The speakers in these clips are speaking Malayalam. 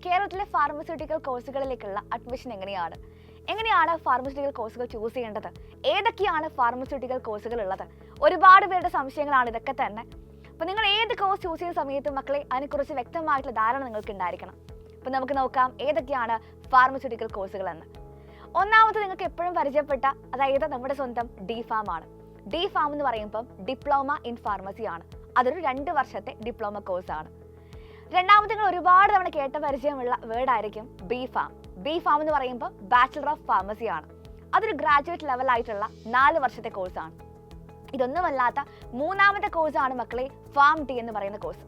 കേരളത്തിലെ ഫാർമസ്യൂട്ടിക്കൽ കോഴ്സുകളിലേക്കുള്ള അഡ്മിഷൻ എങ്ങനെയാണ് ഫാർമസ്യൂട്ടിക്കൽ കോഴ്സുകൾ ചൂസ് ചെയ്യേണ്ടത്, ഏതൊക്കെയാണ് ഫാർമസ്യൂട്ടിക്കൽ കോഴ്സുകൾ ഉള്ളത്, ഒരുപാട് പേരുടെ സംശയങ്ങളാണ് ഇതൊക്കെ തന്നെ. അപ്പോൾ നിങ്ങൾ ഏത് കോഴ്സ് ചൂസ് ചെയ്യുന്ന സമയത്ത് മക്കളെ അതിനെക്കുറിച്ച് വ്യക്തമായിട്ടുള്ള ധാരണ നിങ്ങൾക്ക് ഉണ്ടായിരിക്കണം. അപ്പോൾ നമുക്ക് നോക്കാം ഏതൊക്കെയാണ് ഫാർമസ്യൂട്ടിക്കൽ കോഴ്സുകൾ എന്ന്. ഒന്നാമത് നിങ്ങൾക്ക് എപ്പോഴും പരിചയപ്പെട്ട, അതായത് നമ്മുടെ സ്വന്തം DPharm ആണ്. DPharm എന്ന് പറയുമ്പോൾ ഡിപ്ലോമ ഇൻ ഫാർമസി ആണ്. അതൊരു 2 വർഷത്തെ ഡിപ്ലോമ കോഴ്സാണ്. രണ്ടാമത് നിങ്ങൾ ഒരുപാട് തവണ കേട്ട പരിചയമുള്ള വേർഡ് ആയിരിക്കും BPharm. BPharm എന്ന് പറയുമ്പോൾ ബാച്ചിലർ ഓഫ് ഫാർമസി ആണ്. അതൊരു ഗ്രാജുവേറ്റ് ലെവലായിട്ടുള്ള 4 വർഷത്തെ കോഴ്സാണ്. ഇതൊന്നുമല്ലാത്ത മൂന്നാമത്തെ കോഴ്സാണ് മക്കളെ ഫാം ഡി എന്ന് പറയുന്ന കോഴ്സ്.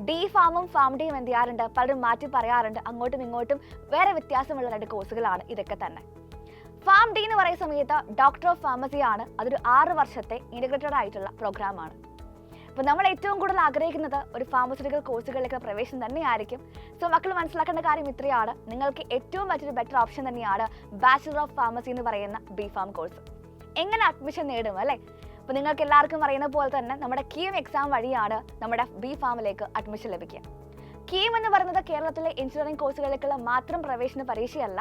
DPharmഉം ഫാം ഡിയും എന്ത് ചെയ്യാറുണ്ട്, പലരും മാറ്റി പറയാറുണ്ട്. അങ്ങോട്ടും ഇങ്ങോട്ടും വേറെ വ്യത്യാസമുള്ള 2 കോഴ്സുകളാണ് ഇതൊക്കെ തന്നെ. ഫാം ഡി എന്ന് പറയുന്ന സമയത്ത് ഡോക്ടർ ഓഫ് ഫാർമസി ആണ്. അതൊരു 6 വർഷത്തെ ഇൻ്റഗ്രേറ്റഡ് ആയിട്ടുള്ള പ്രോഗ്രാമാണ്. അപ്പോൾ നമ്മൾ ഏറ്റവും കൂടുതൽ ആഗ്രഹിക്കുന്നത് ഒരു ഫാർമസ്യൂട്ടിക്കൽ കോഴ്സുകളിലേക്ക് പ്രവേശനം തന്നെയായിരിക്കും. സോ മക്കൾ മനസ്സിലാക്കേണ്ട കാര്യം ഇത്രയാണ്, നിങ്ങൾക്ക് ഏറ്റവും മറ്റൊരു ബെറ്റർ ഓപ്ഷൻ തന്നെയാണ് ബാച്ചിലർ ഓഫ് ഫാർമസി എന്ന് പറയുന്ന BPharm കോഴ്സ്. എങ്ങനെ അഡ്മിഷൻ നേടും അല്ലേ? അപ്പോൾ നിങ്ങൾക്ക് എല്ലാവർക്കും അറിയുന്ന പോലെ തന്നെ നമ്മുടെ KEAM എക്സാം വഴിയാണ് നമ്മുടെ BPharmലേക്ക് അഡ്മിഷൻ ലഭിക്കുക. KEAM എന്ന് പറയുന്നത് കേരളത്തിലെ എഞ്ചിനീയറിംഗ് കോഴ്സുകളിലേക്കുള്ള മാത്രം പ്രവേശന പരീക്ഷയല്ല,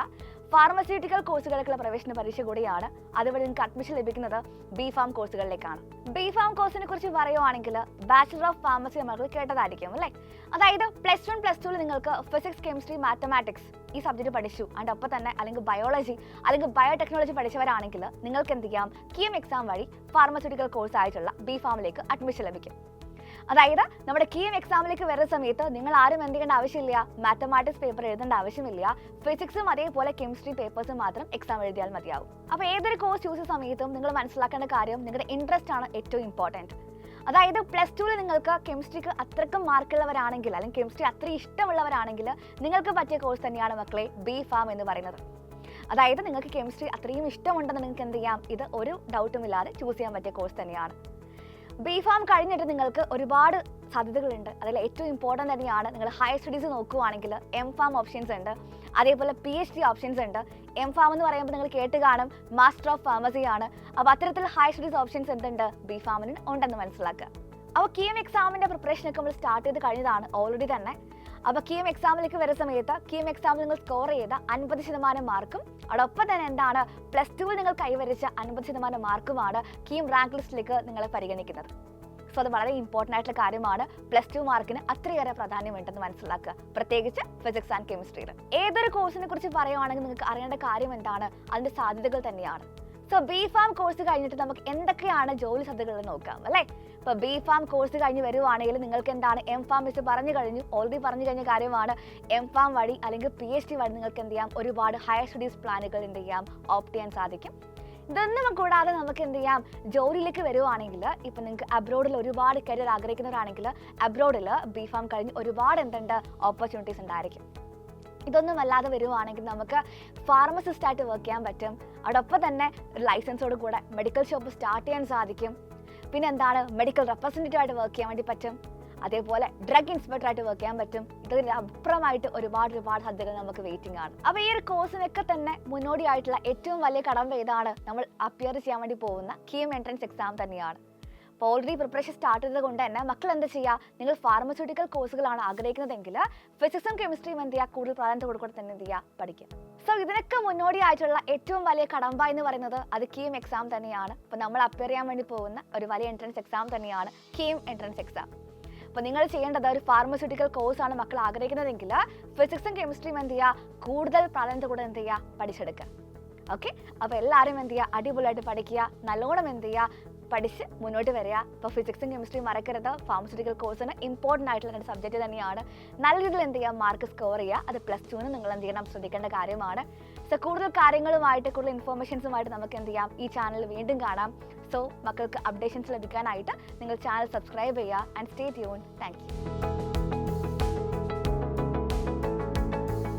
ഫാർമസ്യൂട്ടിക്കൽ കോഴ്സുകളിലേക്കുള്ള പ്രവേശന പരീക്ഷ കൂടിയാണ്. അതുവഴി നിങ്ങൾക്ക് അഡ്മിഷൻ ലഭിക്കുന്നത് BPharm കോഴ്സുകളിലേക്കാണ്. BPharm കോഴ്സിനെ കുറിച്ച് പറയുവാണെങ്കിൽ ബാച്ചിലർ ഓഫ് ഫാർമസി നമ്മൾ കേട്ടതായിരിക്കും അല്ലേ? അതായത് +1 +2 നിങ്ങൾക്ക് ഫിസിക്സ്, കെമിസ്ട്രി, മാത്തമാറ്റിക്സ് ഈ സബ്ജക്റ്റ് പഠിച്ചു, അതിൻ്റെ ഒപ്പം തന്നെ അല്ലെങ്കിൽ ബയോളജി അല്ലെങ്കിൽ ബയോടെക്നോളജി പഠിച്ചവരാണെങ്കിൽ നിങ്ങൾക്ക് എന്ത് ചെയ്യാം, KEAM എക്സാം വഴി ഫാർമസ്യൂട്ടിക്കൽ കോഴ്സ് ആയിട്ടുള്ള BPharmലേക്ക് അഡ്മിഷൻ ലഭിക്കും. അതായത് നമ്മുടെ KEAM എക്സാമിലേക്ക് വരുന്ന സമയത്ത് നിങ്ങൾ ആരും എന്ത് ചെയ്യേണ്ട ആവശ്യമില്ല, മാത്തമാറ്റിക്സ് പേപ്പർ എഴുതേണ്ട ആവശ്യമില്ല. ഫിസിക്സും അതേപോലെ കെമിസ്ട്രി പേപ്പേഴ്സും മാത്രം എക്സാം എഴുതിയാൽ മതിയാവും. അപ്പോൾ ഏതൊരു കോഴ്സ് ചൂസ് ചെയ്യുന്ന സമയത്തും നിങ്ങൾ മനസ്സിലാക്കേണ്ട കാര്യം നിങ്ങളുടെ ഇൻട്രസ്റ്റ് ആണ് ഏറ്റവും ഇമ്പോർട്ടൻറ്റ്. അതായത് +2 നിങ്ങൾക്ക് കെമിസ്ട്രിക്ക് അത്രക്കും മാർക്കുള്ളവരാണെങ്കിൽ അല്ലെങ്കിൽ കെമിസ്ട്രി അത്രയും ഇഷ്ടമുള്ളവരാണെങ്കിൽ നിങ്ങൾക്ക് പറ്റിയ കോഴ്സ് തന്നെയാണ് മക്കളെ BPharm എന്ന് പറയുന്നത്. അതായത് നിങ്ങൾക്ക് കെമിസ്ട്രി അത്രയും ഇഷ്ടമുണ്ടെന്ന് നിങ്ങൾക്ക് എന്ത് ചെയ്യാം, ഇത് ഒരു ഡൗട്ടും ഇല്ലാതെ ചൂസ് ചെയ്യാൻ പറ്റിയ കോഴ്സ് തന്നെയാണ്. BPharm കഴിഞ്ഞിട്ട് നിങ്ങൾക്ക് ഒരുപാട് സാധ്യതകളുണ്ട്. അതിൽ ഏറ്റവും ഇമ്പോർട്ടൻ്റ് തന്നെയാണ് നിങ്ങൾ ഹയർ സ്റ്റഡീസ് നോക്കുകയാണെങ്കിൽ MPharm ഓപ്ഷൻസ് ഉണ്ട്, അതേപോലെ PhD ഓപ്ഷൻസ് ഉണ്ട്. MPharm എന്ന് പറയുമ്പോൾ നിങ്ങൾ കേട്ട് കാണും മാസ്റ്റർ ഓഫ് ഫാർമസി ആണ്. അപ്പോൾ അത്തരത്തിൽ ഹയർ സ്റ്റഡീസ് ഓപ്ഷൻസ് എന്തുണ്ട്, BPharmന് ഉണ്ടെന്ന് മനസ്സിലാക്കുക. അപ്പോൾ KEAM എക്സാമിൻ്റെ പ്രിപ്പറേഷനൊക്കെ നമ്മൾ സ്റ്റാർട്ട് ചെയ്ത് കഴിഞ്ഞതാണ് ഓൾറെഡി തന്നെ. അപ്പോൾ KEAM എക്സാമിലേക്ക് വരുന്ന സമയത്ത് KEAM എക്സാമിൽ നിങ്ങൾ സ്കോർ ചെയ്ത 50% മാർക്കും അതോടൊപ്പം തന്നെ എന്താണ് +2 നിങ്ങൾ കൈവരിച്ച 50% മാർക്കുമാണ് KEAM റാങ്ക് ലിസ്റ്റിലേക്ക് നിങ്ങളെ പരിഗണിക്കുന്നത്. സോ അത് വളരെ ഇമ്പോർട്ടൻ്റ് ആയിട്ടുള്ള കാര്യമാണ്. +2 മാർക്കിന് അത്രയേറെ പ്രാധാന്യമുണ്ടെന്ന് മനസ്സിലാക്കുക, പ്രത്യേകിച്ച് ഫിസിക്സ് ആൻഡ് കെമിസ്ട്രിയിൽ. ഏതൊരു കോഴ്സിനെ കുറിച്ച് പറയുവാണെങ്കിൽ നിങ്ങൾക്ക് അറിയേണ്ട കാര്യം എന്താണ്, അതിൻ്റെ സാധ്യതകൾ തന്നെയാണ്. സോ BPharm കോഴ്സ് കഴിഞ്ഞിട്ട് നമുക്ക് എന്തൊക്കെയാണ് ജോലി സാധ്യതകൾ നോക്കാം അല്ലേ? ഇപ്പോൾ BPharm കോഴ്സ് കഴിഞ്ഞ് വരുവാണെങ്കിൽ നിങ്ങൾക്ക് എന്താണ് MPharm ഓൾറെഡി പറഞ്ഞു കഴിഞ്ഞ കാര്യമാണ്. MPharm വഴി അല്ലെങ്കിൽ PhD വഴി നിങ്ങൾക്ക് എന്ത് ചെയ്യാം, ഒരുപാട് ഹയർ സ്റ്റഡീസ് പ്ലാനുകൾ എന്ത് ചെയ്യാം, ഓപ്റ്റ് ചെയ്യാൻ സാധിക്കും. ഇതൊന്നും കൂടാതെ നമുക്ക് എന്ത് ചെയ്യാം, ജോലിയിലേക്ക് വരുവാണെങ്കിൽ ഇപ്പം നിങ്ങൾക്ക് അബ്രോഡിൽ ഒരുപാട് കരിയർ ആഗ്രഹിക്കുന്നവരാണെങ്കിൽ അബ്രോഡിൽ BPharm കഴിഞ്ഞ് ഒരുപാട് എന്തുണ്ട് ഓപ്പർച്യൂണിറ്റീസ് ഉണ്ടായിരിക്കും. ഇതൊന്നും അല്ലാതെ വരുവാണെങ്കിൽ നമുക്ക് ഫാർമസിസ്റ്റ് ആയിട്ട് വർക്ക് ചെയ്യാൻ പറ്റും. അതോടൊപ്പം തന്നെ ലൈസൻസോട് കൂടെ മെഡിക്കൽ ഷോപ്പ് സ്റ്റാർട്ട് ചെയ്യാൻ സാധിക്കും. പിന്നെ എന്താണ് മെഡിക്കൽ റെപ്രസെൻറ്റേറ്റീവ് ആയിട്ട് വർക്ക് ചെയ്യാൻ വേണ്ടി പറ്റും. അതേപോലെ ഡ്രഗ് ഇൻസ്പെക്ടർ ആയിട്ട് വർക്ക് ചെയ്യാൻ പറ്റും. ഇതിന് അപ്പുറമായിട്ട് ഒരുപാട് സാധ്യതകൾ നമുക്ക് വെയിറ്റിംഗ് ആണ്. അപ്പോൾ ഈ ഒരു കോഴ്സിനൊക്കെ തന്നെ മുന്നോടിയായിട്ടുള്ള ഏറ്റവും വലിയ കടമ്പ ഏതാണ്, നമ്മൾ അപ്പിയർ ചെയ്യാൻ വേണ്ടി പോകുന്ന KEAM എൻട്രൻസ് എക്സാം തന്നെയാണ്. അപ്പോൾ ഓൾറെഡി പ്രിപ്പറേഷൻ സ്റ്റാർട്ട് ചെയ്തത് കൊണ്ട് തന്നെ മക്കൾ എന്ത് ചെയ്യുക, നിങ്ങൾ ഫാർമസ്യൂട്ടിക്കൽ കോഴ്സുകളാണ് ആഗ്രഹിക്കുന്നതെങ്കിൽ ഫിസിക്സും കെമിസ്ട്രിയും എന്ത് ചെയ്യുക, കൂടുതൽ പ്രാധാന്യം കൊടുക്കുക തന്നെ എന്ത് ചെയ്യുക, പഠിക്കുക. സോ ഇതിനൊക്കെ മുന്നോടിയായിട്ടുള്ള ഏറ്റവും വലിയ കടമ്പ എന്ന് പറയുന്നത് അത് KEAM എക്സാം തന്നെയാണ്. അപ്പോൾ നമ്മൾ അപ്പിയർ ചെയ്യാൻ വേണ്ടി പോകുന്ന ഒരു വലിയ എൻട്രൻസ് എക്സാം തന്നെയാണ് KEAM എൻട്രൻസ് എക്സാം. അപ്പോൾ നിങ്ങൾ ചെയ്യേണ്ടത് ഒരു ഫാർമസ്യൂട്ടിക്കൽ കോഴ്സാണ് മക്കൾ ആഗ്രഹിക്കുന്നതെങ്കിൽ ഫിസിക്സും കെമിസ്ട്രിയും എന്ത് ചെയ്യുക, കൂടുതൽ പ്രാധാന്യത്തോടെ കൂടെ എന്ത് ചെയ്യുക, പഠിച്ചെടുക്കുക. ഓക്കെ, അപ്പോൾ എല്ലാവരും എന്ത് ചെയ്യുക, അടിപൊളിയായിട്ട് പഠിക്കുക, നല്ലോണം എന്ത് ചെയ്യുക, പഠിച്ച് മുന്നോട്ട് വരിക. അപ്പോൾ ഫിസിക്സും കെമിസ്ട്രിയും മറക്കരുത്. ഫാർമസ്യൂട്ടിക്കൽ കോഴ്സിന് ഇമ്പോർട്ടൻ്റ് ആയിട്ടുള്ള 2 സബ്ജക്റ്റ് തന്നെയാണ്. നല്ല രീതിയിൽ എന്ത് ചെയ്യുക, മാർക്ക് സ്കോർ ചെയ്യുക. അത് +2 നിങ്ങൾ എന്ത് ചെയ്യണം, ശ്രദ്ധിക്കേണ്ട കാര്യമാണ്. സോ കൂടുതൽ കാര്യങ്ങളുമായിട്ട് കൂടുതൽ ഇൻഫോർമേഷൻസുമായിട്ട് നമുക്ക് എന്ത് ചെയ്യാം, ഈ ചാനൽ വീണ്ടും കാണാം. സോ മക്കൾക്ക് അപ്ഡേഷൻസ് ലഭിക്കാനായിട്ട് നിങ്ങൾ ചാനൽ സബ്സ്ക്രൈബ് ചെയ്യുക. And stay tune. Thank you.